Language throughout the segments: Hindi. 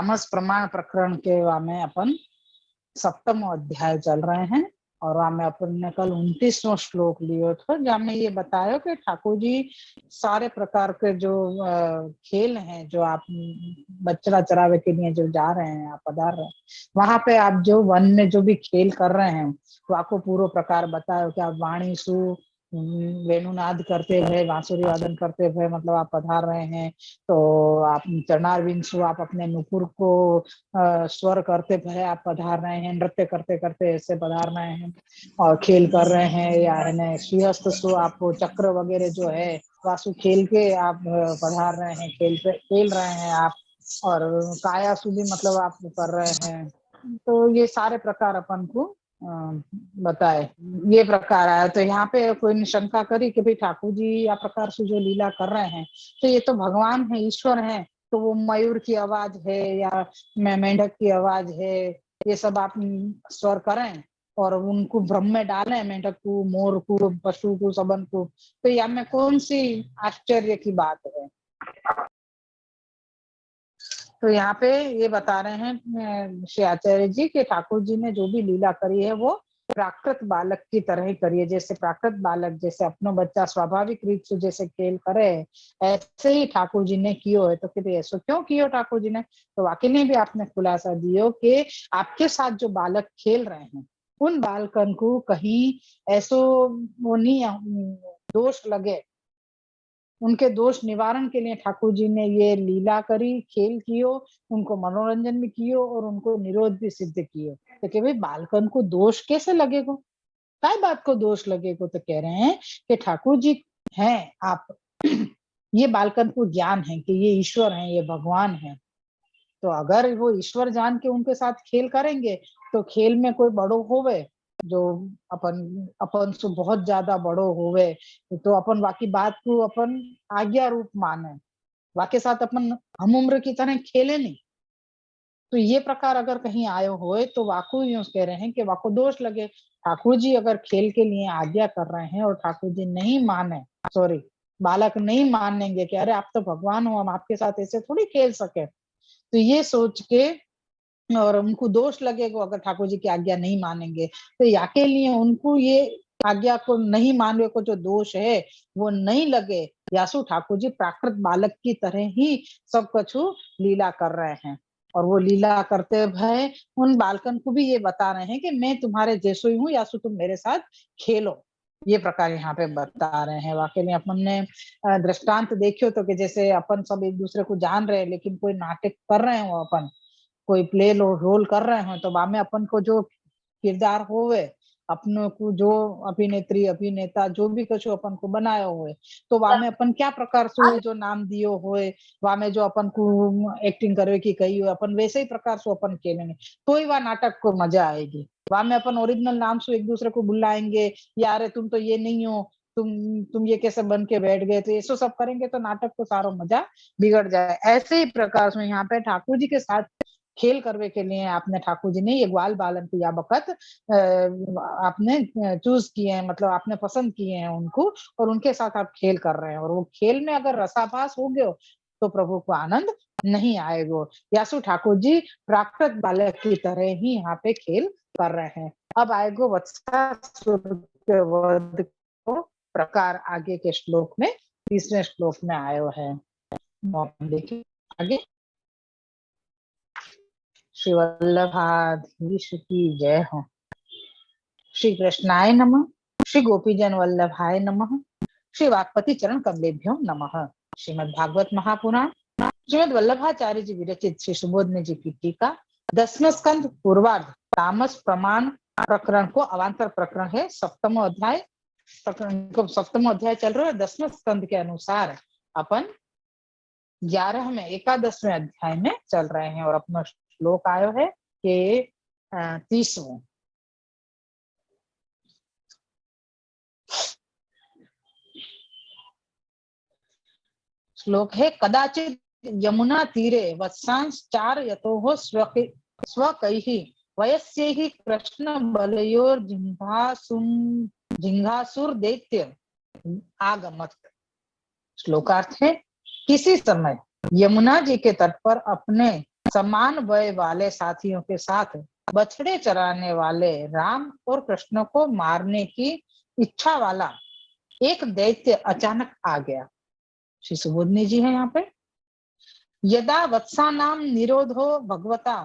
तामस प्रमाण प्रकरण के में अपन 7वां अध्याय चल रहे हैं और वहां में अपन ने कल 29वां श्लोक लियो था, जहाँ में ये बताया कि ठाकुर जी सारे प्रकार के जो खेल हैं जो आप बच्चा चरावे के लिए जो जा रहे हैं, आप पधार रहे हैं, वहां पे आप जो वन में जो भी खेल कर रहे हैं तो आपको पूरा प्रकार बतायो कि आप वाणी सु वेणुनाद करते हुए, बांसुरी वादन करते हुए मतलब आप पधार रहे हैं। तो आप चरणारविंद सु आप अपने नुपुर को स्वर करते हुए आप पधार रहे हैं, नृत्य करते करते ऐसे पधार रहे हैं और खेल कर रहे हैं, या है श्रीहस्त सु आप चक्र वगैरह जो है वासु खेल के आप पधार रहे हैं, खेल रहे हैं आप, और काया सु भी मतलब आप कर रहे हैं। तो ये सारे प्रकार अपन को बताए, ये प्रकार आया। तो यहाँ पे कोई ने शंका करी कि भाई ठाकुर जी या प्रकार से जो लीला कर रहे हैं तो ये तो भगवान है, ईश्वर है, तो वो मयूर की आवाज है या मेंढक की आवाज है, ये सब आप स्वर करें और उनको भ्रम में डालें, मेंढक को, मोर को, पशु को, सबन को, तो यहाँ में कौन सी आश्चर्य की बात है। तो यहाँ पे ये बता रहे हैं श्री आचार्य जी कि ठाकुर जी ने जो भी लीला करी है वो प्राकृत बालक की तरह ही करी है। जैसे प्राकृत बालक जैसे अपनो बच्चा स्वाभाविक रूप से जैसे खेल करे ऐसे ही ठाकुर जी ने कियो है। तो कहते ऐसा क्यों कियो ठाकुर जी ने, तो वाकई में भी आपने खुलासा दियो कि आपके साथ जो बालक खेल रहे हैं उन बालकन को कहीं ऐसो वो नहीं दोष लगे, उनके दोष निवारण के लिए ठाकुर जी ने ये लीला करी, खेल कियो, उनको मनोरंजन भी कियो और उनको निरोध भी सिद्ध कियो। तो कि भाई बालकन को दोष कैसे लगेगा, काय बात को दोष लगेगा। तो कह रहे हैं कि ठाकुर जी हैं आप ये बालकन को ज्ञान है कि ये ईश्वर है, ये भगवान है। तो अगर वो ईश्वर जान के उनके साथ खेल करेंगे तो खेल में कोई बड़ो होवे जो अपन से बहुत ज्यादा बड़ो होवे तो अपन बाकी बात को अपन आज्ञा रूप माने, वाके साथ अपन हम उम्र की तरह खेले नहीं। तो ये प्रकार अगर कहीं आयो होए तो वाकु यूं कह रहे हैं कि वाको दोष लगे। ठाकुर जी अगर खेल के लिए आज्ञा कर रहे हैं और ठाकुर जी नहीं माने, सॉरी बालक नहीं मानेंगे कि अरे आप तो भगवान हो, हम आपके साथ ऐसे थोड़ी खेल सके, तो ये सोच के और उनको दोष लगेगा अगर ठाकुर जी की आज्ञा नहीं मानेंगे। तो या के लिए उनको ये आज्ञा को नहीं मानने को जो दोष है वो नहीं लगे, यासु ठाकुर जी प्राकृत बालक की तरह ही सब कुछ लीला कर रहे हैं और वो लीला करते भय उन बालकन को भी ये बता रहे हैं कि मैं तुम्हारे जैसो ही हूँ, यासु तुम मेरे साथ खेलो। ये प्रकार यहाँ पे बता रहे हैं। वाकई में अपन ने दृष्टांत देखियो तो कि जैसे अपन सब एक दूसरे को जान रहे हैं लेकिन कोई नाटक कर रहे हो, अपन कोई प्ले रोल कर रहे हो तो वामे अपन को जो किरदार होवे, अपनों को जो अभिनेत्री अभिनेता जो भी कुछ अपन को बनाया हुए तो वामे अपन क्या प्रकार से जो नाम दियो होए, वामे जो अपन को एक्टिंग करे की कही हो अपन वैसे ही प्रकार से अपन खेलेंगे तो ही वह नाटक को मजा आएगी। वामे अपन ओरिजिनल नाम से एक दूसरे को बुलाएंगे, यार तुम तो ये नहीं हो, तुम ये कैसे बन के बैठ गए, तो ये सब करेंगे तो नाटक को सारा मजा बिगड़ जाए। ऐसे ही प्रकार से यहाँ पे ठाकुर जी के साथ खेल करने के लिए आपने ठाकुर जी ने ये ग्वाल बालन को या बखत आपने चूज किए हैं, मतलब आपने पसंद किए हैं उनको और उनके साथ आप खेल कर रहे हैं और वो खेल में अगर रसाभास हो गयो तो प्रभु को आनंद नहीं आएगा। यासु ठाकुर जी प्राकृत बालक की तरह ही यहाँ पे खेल कर रहे हैं। अब आएगो वत्सासुर के वध को प्रकार आगे के श्लोक में, तीसरे श्लोक में आयो है। देखिए आगे। श्री वल्लभाधीश की जय हो। श्री कृष्णाय नमः। श्री गोपीजन वल्लभाय नमः। श्री वाक्पति चरण कमलेभ्यो नमः। श्रीमद् भागवत महापुराण श्रीमद् वल्लभाचार्य जी विरचित श्री सुबोधनी जी की टीका 10वां स्कंद पूर्वार्ध तामस प्रमाण प्रकरण को अवांतर प्रकरण है। 7वां अध्याय प्रकरण को 7वां अध्याय चल रहा है। 10वें स्कंद के अनुसार अपन 11 में 11वें अध्याय में चल रहे हैं और अपना श्लोक आयो है कि 30वां श्लोक है। कदाचित यमुना तीरे वत्सांस चार यतोः स्वकैः वयस्यैः कृष्ण बलयोर जिंघासुर दैत्य आगमत। श्लोकार्थ है, किसी समय यमुना जी के तट पर अपने समान वय वाले साथियों के साथ बछड़े चराने वाले राम और कृष्ण को मारने की इच्छा वाला एक दैत्य अचानक आ गया। श्री सुबोधनी जी है यहाँ पे। यदा वत्सानाम निरोधो भगवता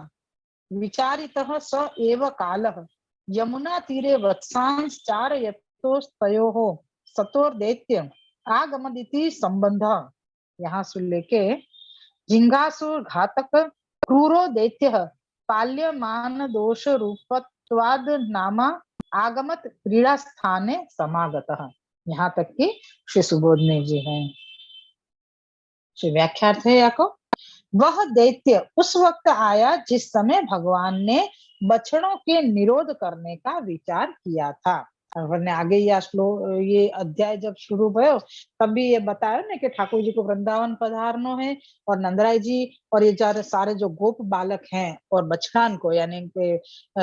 विचारितः स एव कालः यमुना तीरे वत्सांस चारयतोस्तयोः सतोर दैत्य आगमदिति संबंध। यहाँ से लेके जिंगासुर घातक क्रूरो दैत्य पाल्यमान दोष रूपत्वाद नामा आगमत क्रीड़ा स्थाने समागतः। यहाँ तक कि श्री सुबोधनी जी हैं। श्री व्याख्यार्थ है या को वह दैत्य उस वक्त आया जिस समय भगवान ने बछड़ों के निरोध करने का विचार किया था। हमने आगे ये अध्याय जब शुरू भयो तभी ये बताया ना कि ठाकुर जी को वृंदावन पधारनो है और नंदराय जी और ये सारे जो गोप बालक हैं और बछड़ान को यानी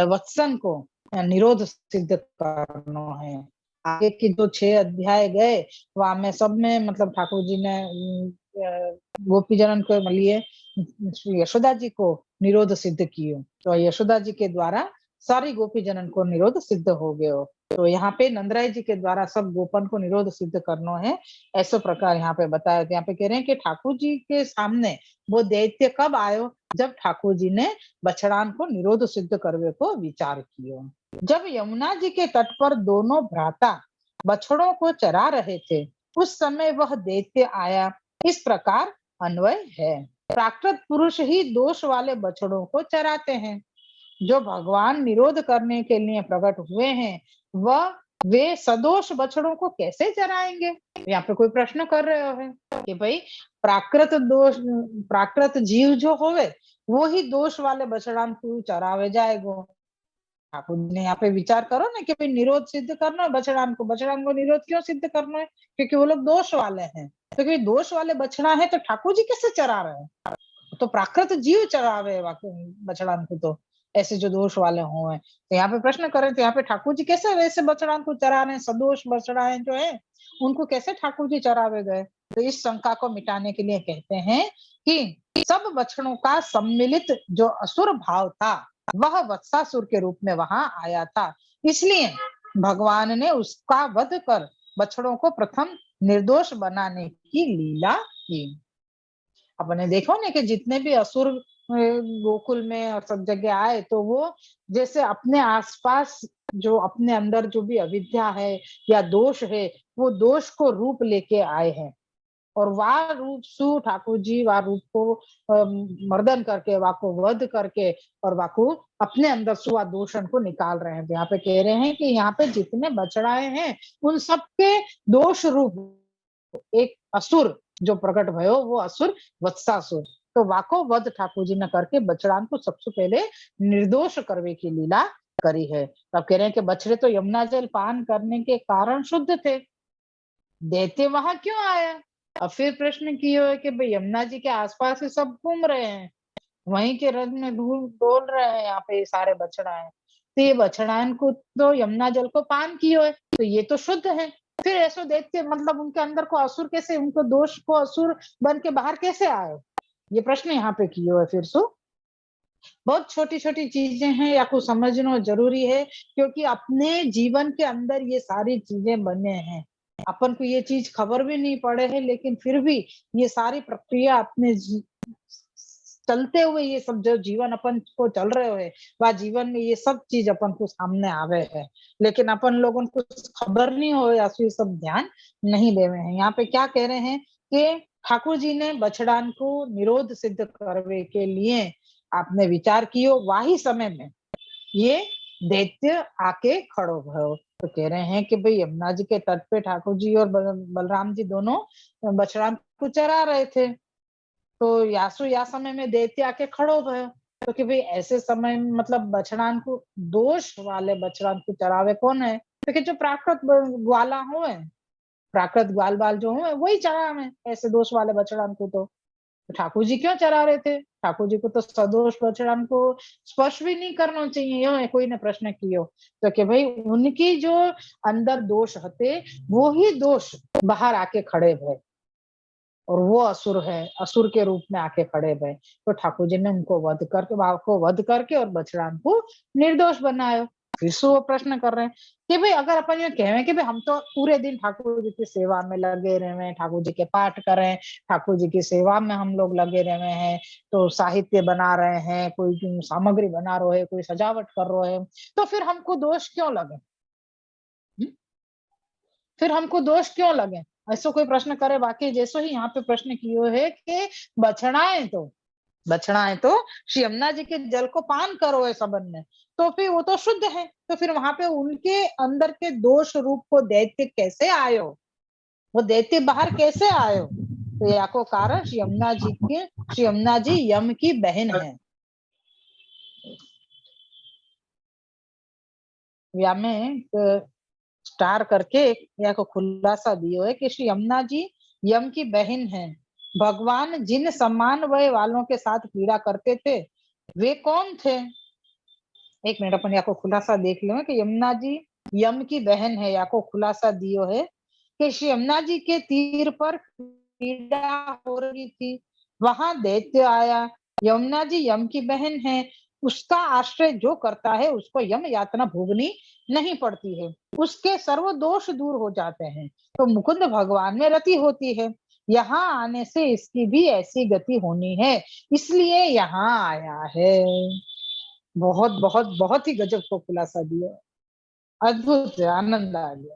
वत्सन को निरोध सिद्ध करनो है। आगे की जो 6 अध्याय गए वहां में सब में मतलब ठाकुर जी ने गोपी जनन को लिए यशोदा जी को निरोध सिद्ध कियो, तो यशोदा जी के द्वारा सारी गोपी जनन को निरोध सिद्ध हो गयो। तो यहाँ पे नंदराय जी के द्वारा सब गोपन को निरोध सिद्ध करना है, ऐसा प्रकार यहाँ पे बताया। यहाँ पे कह रहे हैं कि ठाकुर जी के सामने वो दैत्य कब आयो, जब ठाकुर जी ने बछड़ान को निरोध सिद्ध करवे को विचार किया। जब यमुना जी के तट पर दोनों भ्राता बछड़ों को चरा रहे थे उस समय वह दैत्य आया, इस प्रकार अन्वय है। प्राकृत पुरुष ही दोष वाले बछड़ों को चराते हैं, जो भगवान निरोध करने के लिए प्रकट हुए हैं वह वे सदोष बछड़ों को कैसे चराएंगे। यहाँ पे कोई प्रश्न कर रहे हो कि भाई प्राकृत जीव जो होवे वो ही दोष वाले बछड़ान को चरावे जाएगो। ठाकुर ने यहाँ पे विचार करो ना कि भाई निरोध सिद्ध करना है बछड़ान को निरोध क्यों सिद्ध करना है, क्योंकि वो लोग दोष वाले हैं। तो क्योंकि दोष वाले बछड़ा है तो ठाकुर जी कैसे चरा रहे हैं, तो प्राकृत जीव चरावे बछड़ान को, तो ऐसे जो दोष वाले हुए। तो यहाँ पे प्रश्न करें तो यहाँ पे ठाकुर जी कैसे वैसे बछड़ान को चरा रहे हैं, सदोष बछड़ा है जो है उनको कैसे ठाकुर जी चरावे गए। तो इस शंका को मिटाने के लिए कहते हैं कि सब बछड़ों का सम्मिलित जो असुर भाव था वह वत्सासुर के रूप में वहां आया था, इसलिए भगवान ने उसका वध कर बछड़ों को प्रथम निर्दोष बनाने की लीला की। अपने देखो ना कि जितने भी असुर गोकुल में और सब जगह आए तो वो जैसे अपने आसपास जो अपने अंदर जो भी अविद्या है या दोष है वो दोष को रूप लेके आए हैं और वाह रूप सु ठाकुर जी वाह रूप को मर्दन करके वाह को वध करके और वाह को अपने अंदर सुवा दोषण को निकाल रहे हैं। यहाँ पे कह रहे हैं कि यहाँ पे जितने बछड़ाए हैं उन सबके दोष रूप एक असुर जो प्रकट भयो वो असुर वत्सासुर, तो वाको वध ठाकुर जी ने करके बछड़ान को सबसे पहले निर्दोष करवे की लीला करी है। तब कह रहे हैं कि बछड़े तो यमुना जल पान करने के कारण शुद्ध थे, दैत्य वहां क्यों आया। अब फिर प्रश्न किया है कि भाई यमुना जी के आसपास ही सब घूम रहे हैं, वहीं के रंग में धूल डोल रहे हैं, यहाँ पे सारे बछड़ा है, तो ये बछड़ान को तो यमुना जल को पान किया है तो ये तो शुद्ध है, फिर ऐसो देखते मतलब उनके अंदर को असुर कैसे, उनको दोष को असुर बन के बाहर कैसे आए, ये प्रश्न यहाँ पे किया है। फिर सो बहुत छोटी छोटी चीजें हैं या कुछ समझना जरूरी है, क्योंकि अपने जीवन के अंदर ये सारी चीजें बने हैं, अपन को ये चीज खबर भी नहीं पड़े है, लेकिन फिर भी ये सारी प्रक्रिया अपने चलते हुए ये सब जो जीवन अपन को चल रहे हुए वह जीवन में ये सब चीज अपन को सामने आवे है, लेकिन अपन लोगों को खबर नहीं हो या ये सब ध्यान नहीं दे रहे हैं। यहाँ पे क्या कह रहे हैं कि ठाकुर जी ने बछड़ान को निरोध सिद्ध करने के लिए आपने विचार कियो, वाही समय में ये दैत्य आके खड़ो भयो। तो कह रहे हैं कि भाई यमुना जी के तट पे ठाकुर जी और बलराम जी दोनों बछड़ान को चरा रहे थे, तो यासु या समय में दैत्य आके खड़ो भयो, तो कि भाई ऐसे समय मतलब बछड़ान को दोष वाले बछड़ान को चरावे कौन है, तो कि जो प्राकृत ग्वाला हो प्राकृत ग्वाल बाल जो हो वही चरावे ऐसे दोष वाले बछड़ान को। तो ठाकुर जी क्यों चरा रहे थे, ठाकुर जी को तो सदोष बछड़ान को स्पर्श भी नहीं करना चाहिए, यो कोई ने प्रश्न कियो, तो कि भाई उनकी जो अंदर दोष हते वो ही दोष बाहर आके खड़े भय और वो असुर है, असुर के रूप में आके खड़े हुए। तो ठाकुर जी ने उनको वध करके, बाबा को वध करके और बछड़ान को निर्दोष बनायो। फिर से वो प्रश्न कर रहे हैं कि भाई अगर अपन ये कहें कि भाई हम तो पूरे दिन ठाकुर जी की सेवा में लगे रहे हैं, ठाकुर जी के पाठ करें, ठाकुर जी की सेवा में हम लोग लगे रहे हैं, तो साहित्य बना रहे हैं, कोई सामग्री बना रहे हैं, कोई सजावट कर रहे हैं, तो फिर हमको दोष क्यों लगे? फिर हमको दोष क्यों लगे? ऐसा कोई प्रश्न करे। बाकी जैसो ही यहाँ पे प्रश्न किए है कि बछड़ाएं तो बछड़ाएं तो श्री यमुना जी के जल को पान करो है सबन ने, तो फिर वो तो शुद्ध है, तो फिर वहां पे उनके अंदर के दोष रूप को दैत्य कैसे आयो? वो दैत्य बाहर कैसे आयो? तो या को कारण श्री यमुना जी यम की बहन है। या में स्टार करके या को खुलासा दियो है कि श्री यमुना जी यम की बहन है। भगवान जिन समान वय वालों के साथ क्रीड़ा करते थे वे कौन थे? एक मिनट अपन या को खुलासा देख लो कि यमुना जी यम की बहन है। या को खुलासा दियो है कि श्री यमुना जी के तीर पर क्रीड़ा हो रही थी, वहां दैत्य आया। यमुना जी यम की बहन है, उसका आश्रय जो करता है उसको यम यातना भोगनी नहीं पड़ती है, उसके सर्व दोष दूर हो जाते हैं, तो मुकुंद भगवान में रति होती है। यहाँ आने से इसकी भी ऐसी गति होनी है, इसलिए यहाँ आया है। बहुत बहुत बहुत ही गजब को खुलासा दिया, अद्भुत है, आनंद आ गया।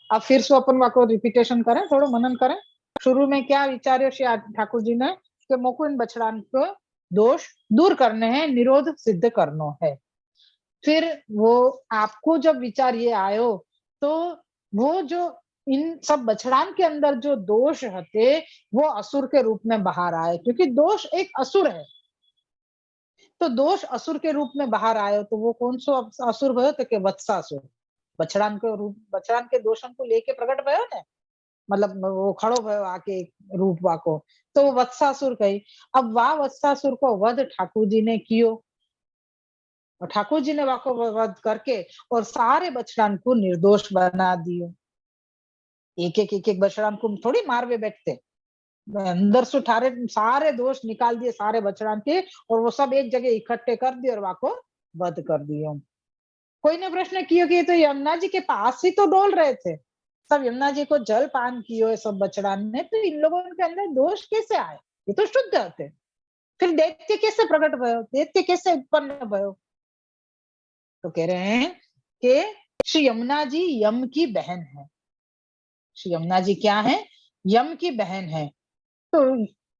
अब फिर से अपन को रिपीटेशन करें, थोड़ा मनन करें। शुरू में क्या विचार्य श्री ठाकुर जी ने कि मुकुंद बछड़ान को दोष दूर करने हैं, निरोध सिद्ध करना है। फिर वो आपको जब विचार ये आयो तो वो जो इन सब बछड़ान के अंदर जो दोष हते वो असुर के रूप में बाहर आए, क्योंकि दोष एक असुर है, तो दोष असुर के रूप में बाहर आयो। तो वो कौन सो असुर भयो? तो के वत्सासुर। बछड़ान के रूप, बछड़ान के दोषन को लेके प्रकट भयो ने, मतलब वो खड़ो भयो आके रूप वाको, तो वो वत्सासुर कही। अब वाह वत्सासुर को वध ठाकुर जी ने कियो, और ठाकुर जी ने वाको वध करके और सारे बछड़ान को निर्दोष बना दियो। एक एक बछड़ान को थोड़ी मारवे बैठते, अंदर से ठारे सारे दोष निकाल दिए सारे बछड़ान के, और वो सब एक जगह इकट्ठे कर दिए और वाको वध कर दियो। कोई ने प्रश्न किया कि तो यमुना जी के पास ही तो डोल रहे थे, सब यमुना जी को जल पान कियो है सब बछड़ान ने, तो इन लोगों के अंदर दोष कैसे आए? ये तो शुद्ध थे, फिर दैत्य कैसे प्रकट भयो, दैत्य कैसे उत्पन्न भयो? तो कह रहे हैं कि श्री यमुना जी यम की बहन है। श्री यमुना जी क्या है? यम की बहन है। तो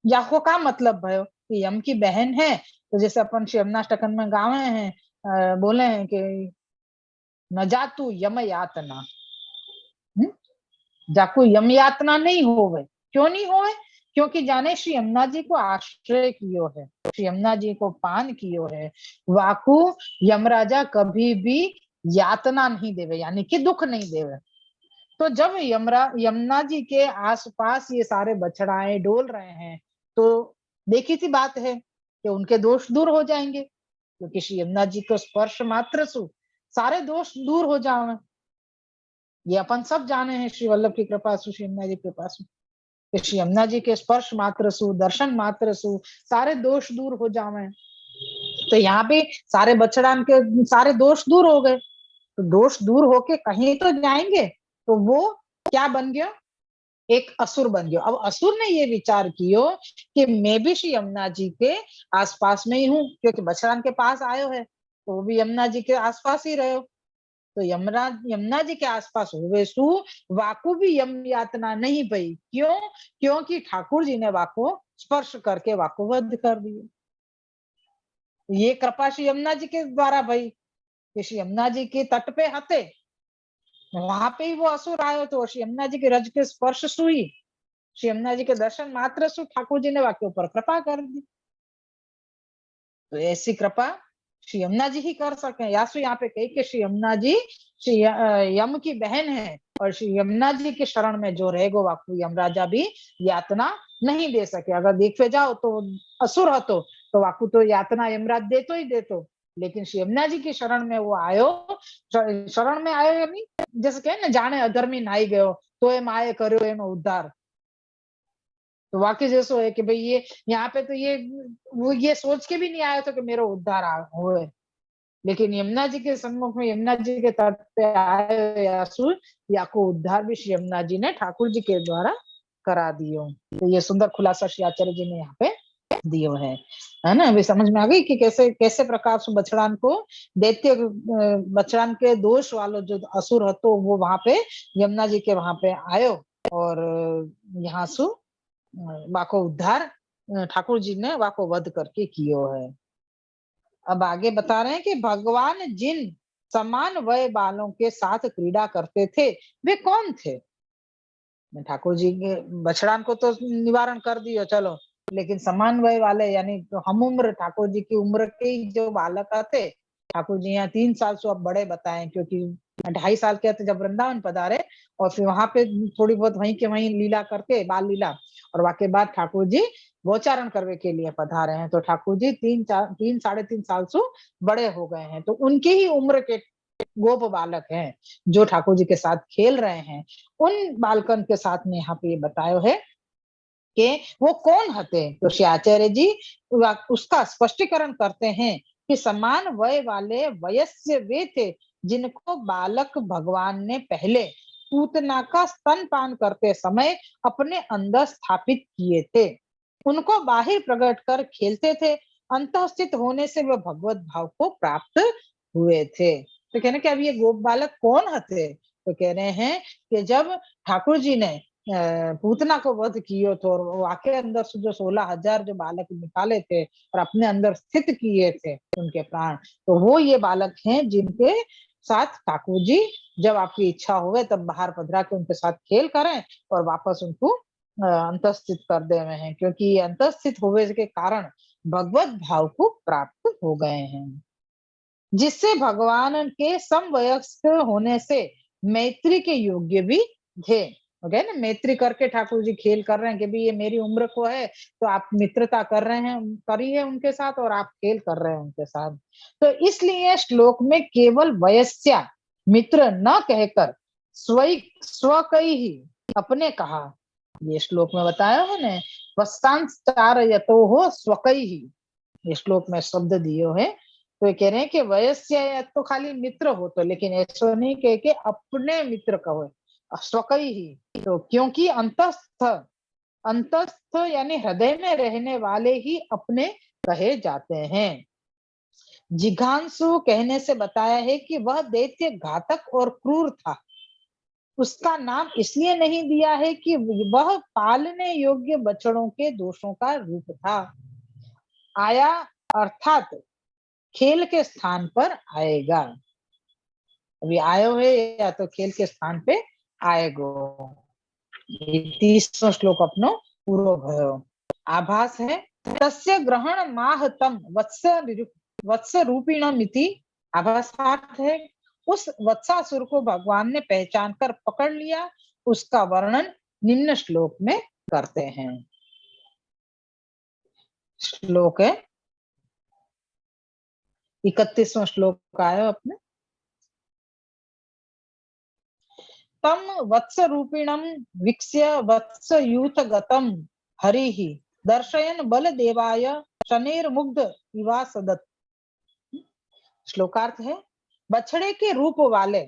याको का मतलब भयो कि यम की बहन है, तो जैसे अपन श्री यमुनाष्टकन में गावे हैं, बोले हैं कि न जातु यम यातना, जाको यम यातना नहीं होवे। क्यों नहीं होवे? क्योंकि जाने श्री यमुना जी को आश्रय कियो है, श्री यमुना जी को पान कियो है, वाकु यमराजा कभी भी यातना नहीं देवे, यानी कि दुख नहीं देवे। तो जब यमुना जी के आसपास ये सारे बछड़ाएं डोल रहे हैं, तो देखी सी बात है कि उनके दोष दूर हो जाएंगे, क्योंकि श्री यमुना जी को स्पर्श मात्र सु सारे दोष दूर हो जाए। ये अपन सब जाने हैं, श्री वल्लभ की कृपा सु, श्री यमुना जी की कृपा सु, श्री यमुना जी के स्पर्श मात्र सु, दर्शन मात्र सु सारे दोष दूर हो जावे। तो यहाँ पे सारे बछड़ान के सारे दोष दूर हो गए, तो दोष दूर होके कहीं तो जाएंगे, तो वो क्या बन गया? एक असुर बन गया। अब असुर ने ये विचार कियो कि मैं भी श्री यमुना जी के आसपास में ही हूँ, क्योंकि बछड़ान के पास आयो है तो वो भी यमुना जी के आसपास ही रहो, तो यमुना जी के आसपास हुए सु वाकु भी यम यातना नहीं भई। क्यों? क्योंकि ठाकुर जी ने वाको स्पर्श करके वाको वध कर दिए। ये कृपा श्री यमुना जी के द्वारा भई, कि श्री यमुना जी के तट पे हते, वहां पे ही वो असुर आयो, तो श्री यमुना जी के रज के स्पर्श सुई, श्री यमुना जी के दर्शन मात्र सु ठाकुर जी ने वाक्य ऊपर कृपा कर दी। तो ऐसी कृपा श्री यमुना जी ही कर सके। यासु यहाँ पे कही कि श्री यमुना जी श्री यम की बहन है, और श्री यमुना जी के शरण में जो रहेगो वाकु यमराजा भी यातना नहीं दे सके। अगर देखे जाओ तो असुर हतो तो वाकु तो यातना यमराज देतो ही देतो, लेकिन श्री यमुना जी की शरण में वो आयो, शरण में आयो यानी जैसे कहे ना, जाने अधर्मी नाई गयो तो एम आए कर्यो एनो उद्धार। तो वाक्य जैसो है कि भाई ये यहाँ पे तो ये वो ये सोच के भी नहीं आया था कि मेरा उद्धार होए, लेकिन यमुना जी के सम्मुख में, यमुना जी के तट पे आए असुर, या को उद्धार भी श्री यमुना जी ने ठाकुर जी के द्वारा करा दियो। तो ये सुंदर खुलासा श्री आचार्य जी ने यहाँ पे दियो है ना। अभी समझ में आ गई कि कैसे कैसे प्रकार से बछड़ान को दैत्य, बछड़ान के दोष वालो जो असुर हतो वो वहां पे यमुना जी के वहां पे आयो, और यहाँ सु वाको उद्धार ठाकुर जी ने वाको वध करके कियो है। अब आगे बता रहे हैं कि भगवान जिन समान वय बालों के साथ क्रीड़ा करते थे वे कौन थे। ठाकुर जी के बछड़ान को तो निवारण कर दियो चलो, लेकिन समान वय वाले यानी तो हम उम्र ठाकुर जी की उम्र के ही जो बालक थे, ठाकुर जी यहाँ 3 साल से अब बड़े बताए, क्योंकि 2.5 साल के थे जब वृंदावन पधारे, और फिर वहां पे थोड़ी बहुत वहीं के वहीं लीला करके बाल लीला, और वाके बाद ठाकुर जी गोचारण करने के लिए पधारे हैं। तो ठाकुर जी 3 साढ़े 3 साल से बड़े हो गए हैं, तो उनके ही उम्र के गोप बालक हैं जो ठाकुर जी के साथ खेल रहे हैं। उन बालकन के साथ में यहाँ पे ये बतायो है कि वो कौन हते। तो श्री आचार्य जी उसका स्पष्टीकरण करते हैं कि समान वय वाले वयस्य वे थे जिनको बालक भगवान ने पहले पूतना का स्तनपान करते समय अपने अंदर स्थापित किए थे। उनको बाहर प्रकट कर खेलते थे, अंतःस्थित होने से वे भगवत भाव को प्राप्त हुए थे। तो कहने कि अब ये गोप बालक कौन हते। तो कह रहे हैं कि जब ठाकुर जी ने पूतना को वध कियो तो, और वो आके अंदर से जो 16,000 जो बालक निकाले थे और अपने अंदर स्थित किए थे उनके प्राण, तो वो ये बालक हैं जिनके साथ ठाकुर जी जब आपकी इच्छा होवे तब बाहर पधरा के उनके साथ खेल करें और वापस उनको अंतस्थित कर दे हुए हैं, क्योंकि अंतस्थित होने के कारण भगवत भाव को प्राप्त हो गए हैं, जिससे भगवान के समवयस्क होने से मैत्री के योग्य भी थे। ओके ना, मैत्री करके ठाकुर जी खेल कर रहे हैं कि भी ये मेरी उम्र को है, तो आप मित्रता कर रहे हैं, करी है उनके साथ, और आप खेल कर रहे हैं उनके साथ। तो इसलिए श्लोक में केवल वयस्या मित्र न कहकर स्वकई ही अपने कहा। ये श्लोक में बताया है ना, वस्तांचार यतो हो स्वकई ही, ये श्लोक में शब्द दियो है। तो ये कह रहे हैं कि वयस्य तो खाली मित्र हो तो, लेकिन ऐसा नहीं कह के अपने मित्र कहो, स्वकई ही। तो क्योंकि अंतस्थ, अंतस्थ यानी हृदय में रहने वाले ही अपने कहे जाते हैं। जिघांसु कहने से बताया है कि वह दैत्य घातक और क्रूर था। उसका नाम इसलिए नहीं दिया है कि वह पालने योग्य बछड़ों के दोषों का रूप था। आया अर्थात खेल के स्थान पर आएगा। अभी आयो है या तो खेल के स्थान पे आएगो। 30वां श्लोक अपनो पूरो भयो। आभास है तस्य ग्रहण माहतम वत्स रूपिणमिति। आभासार्थ है उस वत्सासुर को भगवान ने पहचान कर पकड़ लिया। उसका वर्णन निम्न श्लोक में करते हैं। श्लोक है 31वां श्लोक आयो अपने। तम वत्स रूपिणम वीक्ष्य वत्स यूथ गतम हरिः दर्शयन बल देवाय शनेर्मुग्ध इवासदत्। श्लोकार्थ है बछड़े के रूप वाले,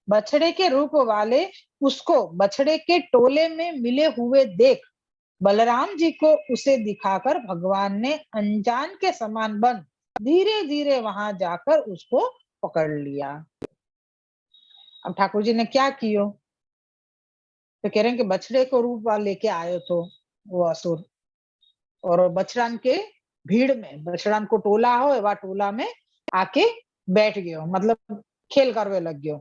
बछड़े के रूप वाले उसको बछड़े के टोले में मिले हुए देख बलराम जी को उसे दिखाकर भगवान ने अनजान के समान बन धीरे धीरे वहां जाकर उसको पकड़ लिया। अब ठाकुर जी ने क्या कियो, तो कह रहे हैं कि बछड़े को रूप वाले लेके आयो तो वो असुर, और बछड़ान के भीड़ में, बछड़ान को टोला हो वह टोला में आके बैठ गयो, मतलब खेल करवे लग गयो।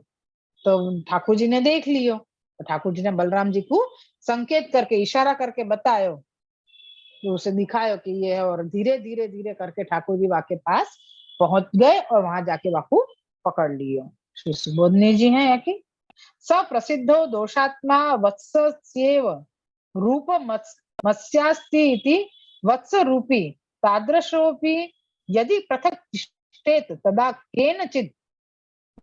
तो ठाकुर जी ने देख लियो, तो ठाकुर जी ने बलराम जी को संकेत करके इशारा करके बतायो, तो उसे दिखायो कि ये है, और धीरे धीरे धीरे करके ठाकुर जी वाके पास पहुंच गए और वहां जाके वाकू पकड़ लियो। श्री सुबोधनी जी हैं या कि सप्रसिद्धो दोषात्मा वत्सस्येव रूप मत्स्यास्ति इति वत्स रूपी तादृशोपि यदि पृथक् तिष्ठेत तदा केनचित्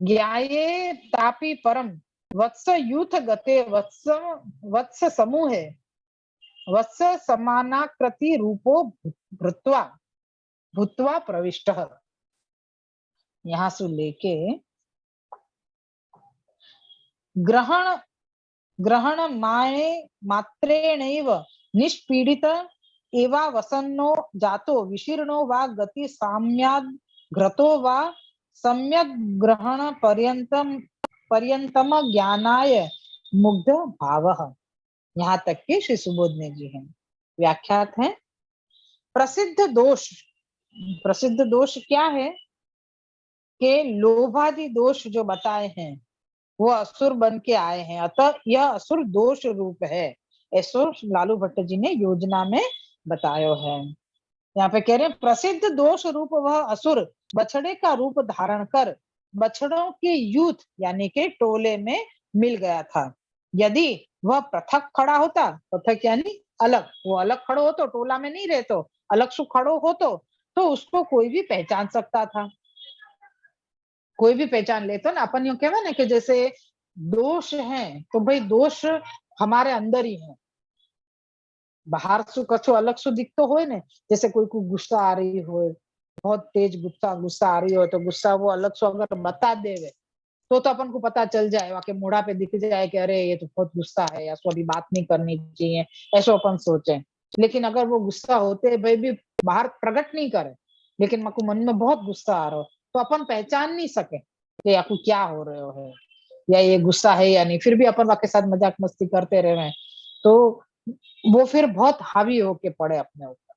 ज्ञाये तापि परम वत्स यूथ गते वत्स समूहे वत्स समानाकृति रूपो भूत्वा भूत्वा प्रविष्टः। यहाँ से लेके ग्रहण ग्रहण मात्रेणैव निष्पीडित एवा वसन्नो जातो विशीर्णो वा गति साम्याद् घ्रतो वा सम्यक् ग्रहण पर्यंतम ज्ञानाय मुग्ध भावः। यहाँ तक के श्री सुबोधने जी हैं। व्याख्यात है प्रसिद्ध दोष क्या है कि लोभादि दोष जो बताए हैं वो असुर बन के आए हैं, अतः यह असुर दोष रूप है, ऐसो लालू भट्ट जी ने योजना में बतायो है। यहाँ पे कह रहे हैं प्रसिद्ध दोष रूप वह असुर बछड़े का रूप धारण कर बछड़ों के यूथ यानी के टोले में मिल गया था। यदि वह पृथक खड़ा होता, पृथक यानी अलग, वो अलग खड़ो हो तो टोला में नहीं रहे तो अलग सु खड़ो हो तो उसको कोई भी पहचान सकता था, कोई भी पहचान ले। तो ना अपन यूं कहवा ना कि जैसे दोष है तो भाई दोष हमारे अंदर ही है, बाहर सु कछु अलग सु दिखतो होय ने, जैसे कोई को गुस्सा आ रही हो, बहुत तेज गुस्सा आ रही हो तो गुस्सा वो अलग सु अगर बता देवे तो अपन को पता चल जाए, वाके मुड़ा पे दिख जाए कि अरे ये तो बहुत गुस्सा है या अभी बात नहीं करनी चाहिए, ऐसा अपन सोचे। लेकिन अगर वो गुस्सा होते भाई भी बाहर प्रकट नहीं करे, लेकिन मको मन में बहुत गुस्सा आ रहा हो तो अपन पहचान नहीं सके कि आपको क्या हो रहे हो है या ये गुस्सा है या नहीं, फिर भी अपन वाके साथ मजाक मस्ती करते रहे तो वो फिर बहुत हावी होके पड़े अपने ऊपर।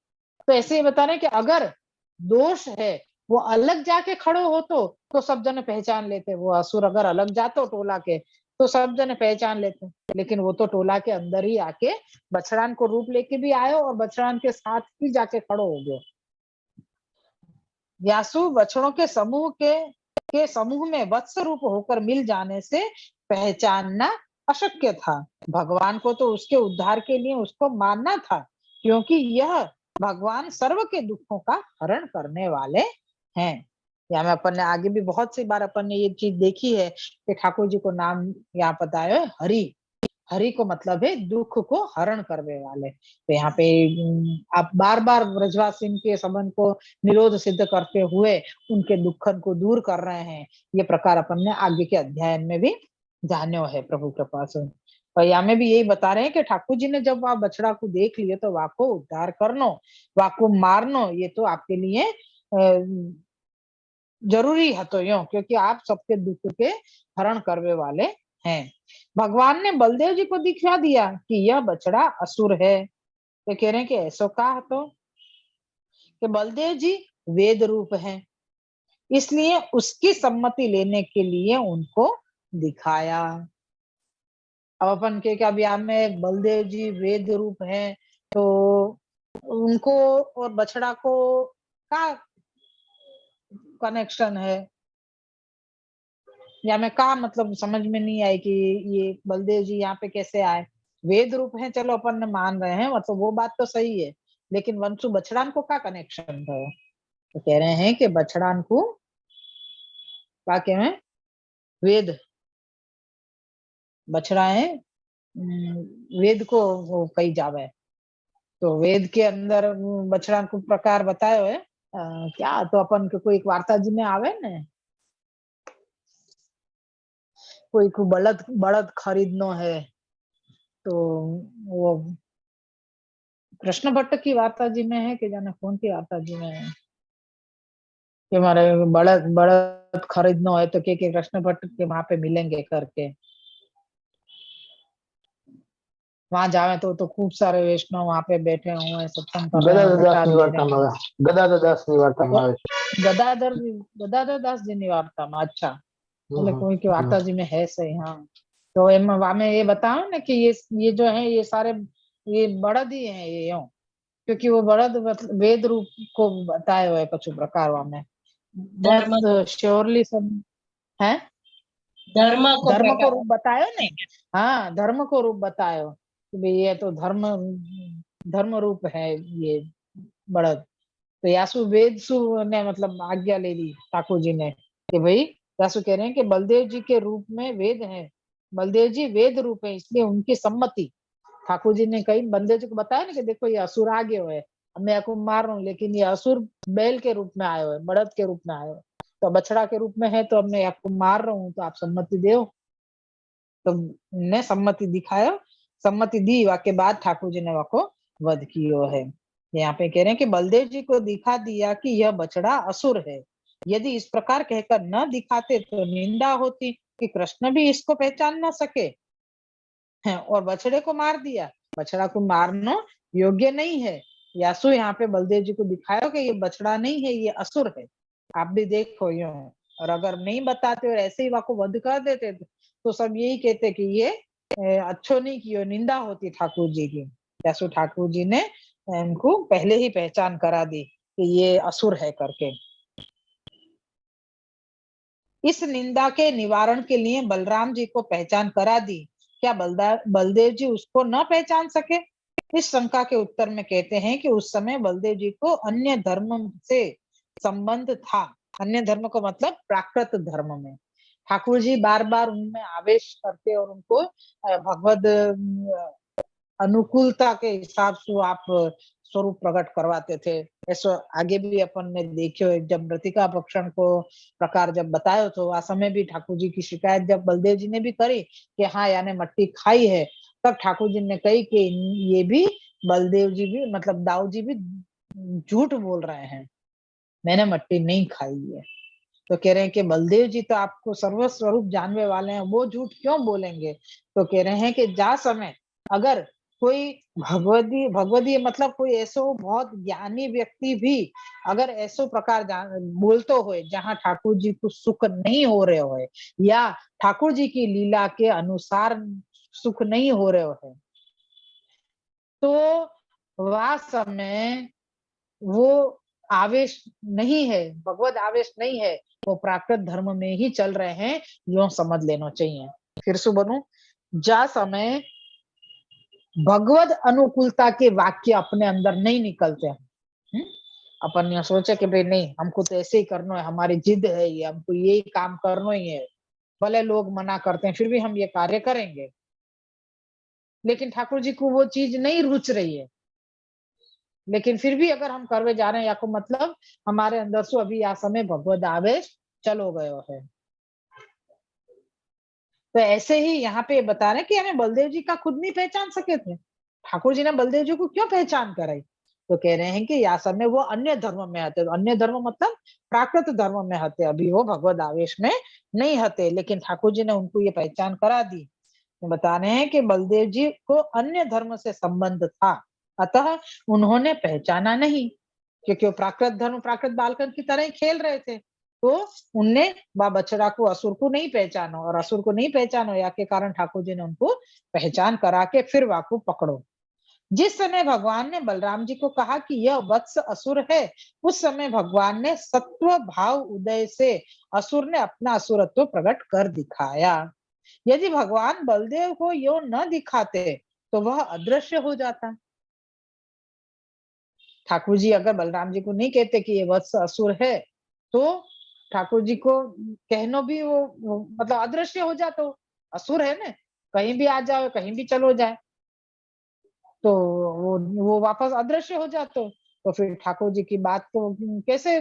तो ऐसे ही बता रहे कि अगर दोष है वो अलग जाके खड़ो हो तो सब जने पहचान लेते, वो असुर अगर अलग जातो टोला के तो सब जने पहचान लेते, लेकिन वो तो टोला के अंदर ही आके बछड़ान को रूप लेके भी आयो और बछड़ान के साथ ही जाके खड़ो हो गयो। व्यासु बछड़ों के समूह में वत्स रूप होकर मिल जाने से पहचानना अशक्य था। भगवान को तो उसके उद्धार के लिए उसको मानना था, क्योंकि यह भगवान सर्व के दुखों का हरण करने वाले हैं। यहाँ में अपन ने आगे भी बहुत सी बार अपन ने ये चीज देखी है कि ठाकुर जी को नाम यहाँ बताया है हरि। हरि को मतलब है दुख को हरण करने वाले। तो यहाँ पे आप बार बार ब्रजवासी के संबंध को निरोध सिद्ध करते हुए उनके दुखन को दूर कर रहे हैं। ये प्रकार अपन ने आगे के अध्याय में भी जान्यो है प्रभु कृपा से। और यहाँ में भी यही बता रहे हैं कि ठाकुर जी ने जब वहां बछड़ा को देख लिए तो वाको उद्धार करनो, वाको मारनो, ये तो आपके लिए जरूरी है तो यो, क्योंकि आप सबके दुख के हरण करने वाले हैं। भगवान ने बलदेव जी को दिखा दिया कि यह बछड़ा असुर है। तो कह रहे हैं कि ऐसा कहा तो कि बलदेव जी वेद रूप है, इसलिए उसकी सम्मति लेने के लिए उनको दिखाया। अब अपन के क्या व्याम में बलदेव जी वेद रूप है तो उनको और बछड़ा को का कनेक्शन है, या मैं का मतलब समझ में नहीं आई कि ये बलदेव जी यहाँ पे कैसे आए। वेद रूप है चलो अपन ने मान रहे हैं, मतलब वो बात तो सही है, लेकिन वंशु बछड़ान को का कनेक्शन है। तो कह रहे हैं कि बछड़ान को क्या कह रहे हैं, वेद बछड़ा है वेद को वो कही जावे। तो वेद के अंदर बछड़ान को प्रकार बतायो है क्या, तो अपन के कोई एक वार्ता जी में आवे ने, कोई को बलद बड़द खरीदनो है तो वो कृष्ण भट्ट की वार्ता जी में है कि जाने कौन सी वार्ता जी में है कि हमारे बड़द बड़द खरीदनो है तो के कृष्ण भट्ट के वहां पे मिलेंगे करके। वहां जावे तो खूब सारे वैष्णव वहां पे बैठे हुए हैं, सत्संग कर रहे हैं, प्रसाद ले रहे हैं। गदाधर दास ની વાર્તામાં આવે गदाधर गदाधर दास जी की वार्ता में, अच्छा मतलब कोई की वार्ता जी में है सही। हाँ तो में ये बताओ ना कि ये जो है ये सारे ये बड़द ही है ये यूं, क्योंकि वो बड़द मतलब वेद रूप को बताए हुए कुछ प्रकार में बहुत श्योरली सब है, धर्म को रूप बतायो नहीं। हाँ धर्म को रूप बतायो कि भाई ये तो धर्म रूप है ये बड़द। तो यासु वेद सु ने मतलब आज्ञा ले ली ठाकुर जी ने कि भाई यासु कह रहे हैं कि बलदेव जी के रूप में वेद है, बलदेव जी वेद रूप है, इसलिए उनकी सम्मति। ठाकुर जी ने कई बलदेव जी को बताया ना कि देखो ये असुर आ गए हुए, मैं आपको मार रहा हूँ, लेकिन ये असुर बैल के रूप में आए हुए, बड़द के रूप में आए हुए, तो बछड़ा के रूप में है, तो अब मैं आपको मार रहा हूँ, तो आप सम्मति दो। तो ने सम्मति दिखाया, सम्मति दी, वाके बाद ठाकुर जी ने वाको वध कियो है। यहाँ पे कह रहे हैं कि बलदेव जी को दिखा दिया कि यह बछड़ा असुर है। यदि इस प्रकार कहकर न दिखाते तो निंदा होती कि कृष्ण भी इसको पहचान न सके है, और बछड़े को मार दिया। बछड़ा को मारना योग्य नहीं है। यासु यहाँ पे बलदेव जी को दिखाया कि ये बछड़ा नहीं है, ये असुर है, आप भी देखो यो। और अगर नहीं बताते और ऐसे ही वाको वध कर देते तो सब यही कहते कि ये अच्छो नहीं कियो, निंदा होती ठाकुर जी की। यासु ठाकुर जी ने इनको पहले ही पहचान करा दी कि ये असुर है करके। इस निंदा के निवारण के लिए बलराम जी को पहचान करा दी, क्या बलदेव जी उसको न पहचान सके? इस शंका के उत्तर में कहते हैं कि उस समय बलदेव जी को अन्य धर्म से संबंध था। अन्य धर्म को मतलब प्राकृत धर्म में। ठाकुर जी बार बार उनमें आवेश करते और उनको भगवद अनुकूलता के हिसाब से आप स्वरूप प्रकट करवाते थे। ऐसा आगे भी अपन ने देखियो, जब मृतिका भक्षण को प्रकार जब बतायो तो आ समय भी ठाकुर जी की शिकायत जब बलदेव जी ने भी करी कि हाँ याने मट्टी खाई है, तब ठाकुर जी ने कही कि ये भी बलदेव जी भी मतलब दाऊ जी भी झूठ बोल रहे हैं, मैंने मट्टी नहीं खाई है। तो कह रहे हैं कि बलदेव जी तो आपको सर्वस्वरूप जानने वाले हैं, वो झूठ क्यों बोलेंगे? तो कह रहे हैं कि जा समय अगर कोई भगवदी भगवदी मतलब कोई ऐसो बहुत ज्ञानी व्यक्ति भी अगर ऐसो प्रकार बोलतो हो जहां ठाकुर जी को सुख नहीं हो रहे हो, या ठाकुर जी की लीला के अनुसार सुख नहीं हो रहे हो, तो वह समय वो आवेश नहीं है, भगवत आवेश नहीं है, वो प्राकृत धर्म में ही चल रहे हैं, यो समझ लेना चाहिए। फिर से बनू, जा समय भगवत अनुकूलता के वाक्य अपने अंदर नहीं निकलते हैं, अपन यह सोचे कि भाई नहीं हमको तो ऐसे ही करना है, हमारी जिद है ये, हमको यही काम करना ही है, भले लोग मना करते हैं फिर भी हम ये कार्य करेंगे, लेकिन ठाकुर जी को वो चीज नहीं रुच रही है, लेकिन फिर भी अगर हम करवे जा रहे हैं, या को मतलब हमारे अंदर से अभी आ समय भगवत आवेश चलो गयो है। तो ऐसे ही यहाँ पे बता रहे हैं कि हमें बलदेव जी का खुद नहीं पहचान सके थे, ठाकुर जी ने बलदेव जी को क्यों पहचान कराई? तो कह रहे हैं कि या समय वो अन्य धर्म में हते, अन्य धर्म मतलब प्राकृत धर्म में हते, अभी वो भगवत आवेश में नहीं हते, लेकिन ठाकुर जी ने उनको ये पहचान करा दी। तो बता रहे हैं कि बलदेव जी को अन्य धर्म से संबंध था, अतः उन्होंने पहचाना नहीं, क्योंकि वो प्राकृत धर्म प्राकृत बालकन की तरह ही खेल रहे थे। तो उनने बछड़ा को असुर को नहीं पहचानो, और असुर को नहीं पहचानो या के कारण ठाकुर जी ने उनको पहचान करा के फिर वाको पकड़ो। जिस समय भगवान ने बलराम जी को कहा कि यह वत्स असुर है, उस समय भगवान ने सत्व भाव उदय से असुर ने अपना असुरत्व प्रकट कर दिखाया। यदि भगवान बलदेव को यो न दिखाते तो वह अदृश्य हो जाता। ठाकुर जी अगर बलराम जी को नहीं कहते कि ये वत्स असुर है, तो ठाकुर जी को कहनो भी वो मतलब अदृश्य हो जाता, असुर है ना, कहीं भी आ जाओ कहीं भी चलो जाए, तो वो वापस अदृश्य हो जाते, तो फिर ठाकुर जी की बात को कैसे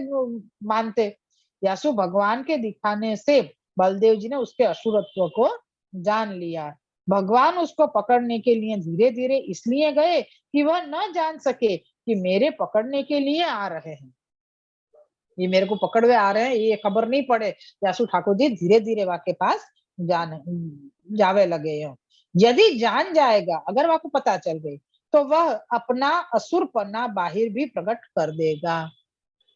मानते? यासु भगवान के दिखाने से बलदेव जी ने उसके असुरत्व को जान लिया। भगवान उसको पकड़ने के लिए धीरे धीरे इसलिए गए कि वह न जान सके कि मेरे पकड़ने के लिए आ रहे हैं, ये मेरे को पकड़वे आ रहे हैं, ये खबर नहीं पड़े। यासु ठाकुर जी धीरे धीरे वाके पास जावे लगे हो। यदि जान जाएगा, अगर वाको पता चल गई, तो वह अपना असुरपना बाहर भी प्रकट कर देगा।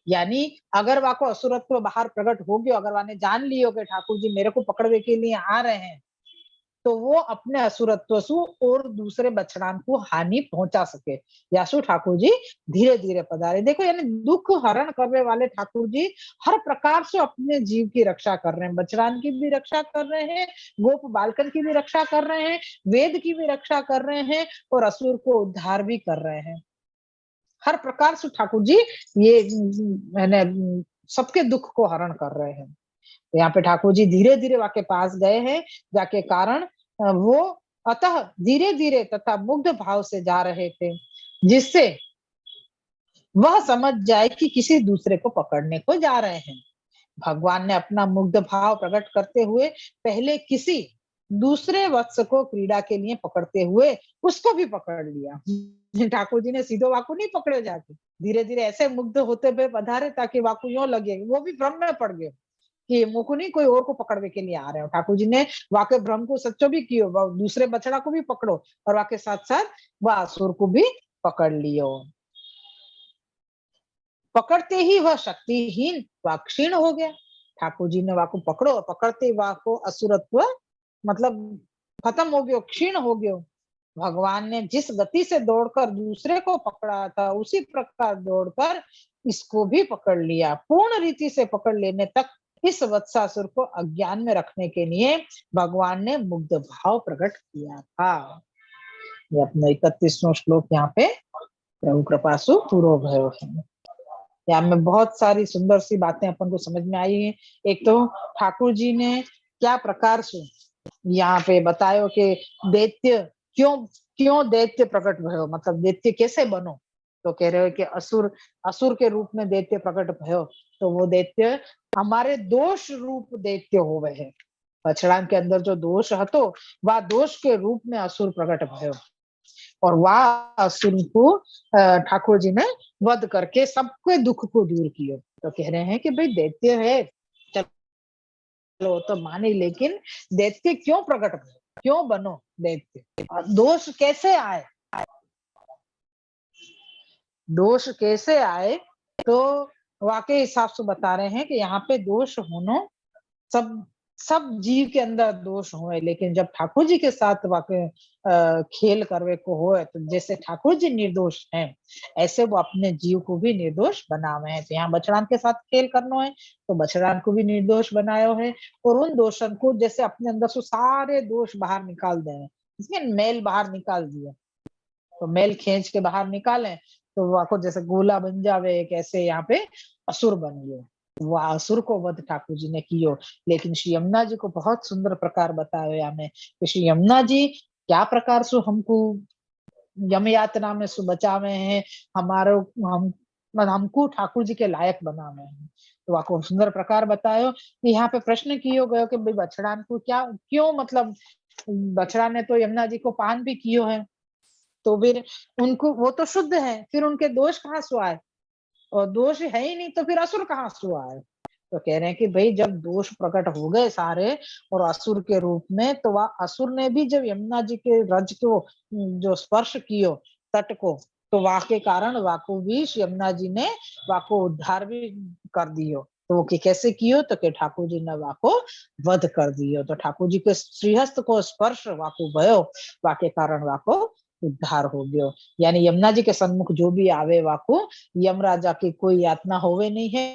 यानी अगर वाको असुरत्व बाहर प्रकट हो गयो, अगर वाने जान लियो कि ठाकुर जी मेरे को पकड़वे के लिए आ रहे हैं, तो वो अपने असुरत्व से और दूसरे बछड़ान को हानि पहुंचा सके। यासु ठाकुर जी धीरे धीरे पधारे। देखो यानी दुख हरण करने वाले ठाकुर जी हर प्रकार से अपने जीव की रक्षा कर रहे हैं, बछड़ान की भी रक्षा कर रहे हैं, गोप बालकन की भी रक्षा कर रहे हैं, वेद की भी रक्षा कर रहे हैं, और असुर को उद्धार भी कर रहे हैं। हर प्रकार से ठाकुर जी ये मैंने सबके दुख को हरण कर रहे हैं। यहाँ पे ठाकुर जी धीरे धीरे वाके पास गए हैं, जाके कारण वो अतः धीरे धीरे तथा मुग्ध भाव से जा रहे थे, जिससे वह समझ जाए कि किसी दूसरे को पकड़ने को जा रहे हैं। भगवान ने अपना मुग्ध भाव प्रकट करते हुए पहले किसी दूसरे वत्स को क्रीड़ा के लिए पकड़ते हुए उसको भी पकड़ लिया। ठाकुर जी ने सीधो वाकु नहीं पकड़े जाके, धीरे धीरे ऐसे मुग्ध होते हुए पधारे ताकि वाकु यूं लगे, वो भी भ्रम में पड़ गए कि मुकु नहीं कोई और को पकड़ने के लिए आ रहे हो। ठाकुर जी ने वाके भ्रम को सच्चो भी कियो, दूसरे बछड़ा को भी पकड़ो और वाके साथ साथ वह असुर को भी पकड़ लियो। पकड़ते ही वह शक्तिहीन व क्षीण हो गया। ठाकुर जी ने वाको पकड़ो और पकड़ते वाको असुरत्व मतलब खत्म हो गयो, क्षीण हो गयो। भगवान ने जिस गति से दौड़कर दूसरे को पकड़ा था उसी प्रकार दौड़कर इसको भी पकड़ लिया। पूर्ण रीति से पकड़ लेने तक इस वत्सासुर को अज्ञान में रखने के लिए भगवान ने मुग्ध भाव प्रकट किया था। ये अपना 31वां श्लोक यहाँ पे प्रभु कृपासु पूरो भयो है। यहाँ में बहुत सारी सुंदर सी बातें अपन को समझ में आई है। एक तो ठाकुर जी ने क्या प्रकार से यहाँ पे बतायो कि दैत्य क्यों क्यों दैत्य प्रकट भयो, मतलब दैत्य कैसे बनो, तो कह रहे हो कि असुर असुर के रूप में दैत्य प्रकट भयो, तो वो दैत्य हमारे दोष रूप दैत्य होवे है। बछड़ा के अंदर जो दोष हतो वह दोष के रूप में असुर प्रकट भयो और वह असुर को ठाकुर जी ने वध करके सबके दुख को दूर किया। तो कह रहे हैं कि भाई दैत्य है, चलो तो माने, लेकिन दैत्य क्यों प्रकट भयो, क्यों बनो दैत्य, दोष कैसे आए, दोष कैसे आए, तो वाकई हिसाब से बता रहे हैं कि यहाँ पे दोष होना सब सब जीव के अंदर दोष होए, लेकिन जब ठाकुर जी के साथ वाकई खेल करवे को होए, तो जैसे ठाकुर जी निर्दोष हैं ऐसे वो अपने जीव को भी निर्दोष बनावे हैं। तो यहाँ बछड़ान के साथ खेल करना है तो बछड़ान को भी निर्दोष बनायो है और उन दोषन को जैसे अपने अंदर से सारे दोष बाहर निकाल दे, इसमें मेल बाहर निकाल दिया, तो मेल खींच के बाहर निकालें तो वाको जैसे गोला बन जावे, एक ऐसे यहाँ पे असुर बन गए। वह असुर को वध ठाकुर जी ने कियो। लेकिन श्री यमुना जी को बहुत सुंदर प्रकार बताया हमें कि श्री यमुना जी क्या प्रकार से हमको यम यातना में सु बचावे हैं, हमारो हमको ठाकुर जी के लायक बनावे हैं। तो वाको सुंदर प्रकार बतायो कि यहाँ पे प्रश्न कियो गयो कि भाई बछड़ान को क्या क्यों, मतलब बछड़ा ने तो यमुना जी को पान भी कियो है, तो फिर उनको वो तो शुद्ध है, फिर उनके दोष कहाँ से आए, और दोष है ही नहीं तो फिर असुर कहाँ से आए। तो कह रहे हैं कि भाई जब दोष प्रकट हो गए सारे और असुर के रूप में, तो वह असुर ने भी जब यमुना जी के रज को जो स्पर्श कियो तट को, तो वाह के कारण वाको भी यमुना जी ने वाको उद्धार भी कर दियो। तो वो कैसे कियो, तो के ठाकुर जी ने वाको वध कर दियो। तो ठाकुर जी के श्रीहस्त को स्पर्श वाको भयो, वाके कारण वाको उद्धार हो गयो। यानी यमुना जी के सन्मुख जो भी आवे वाको यम राजा की कोई यातना होवे नहीं है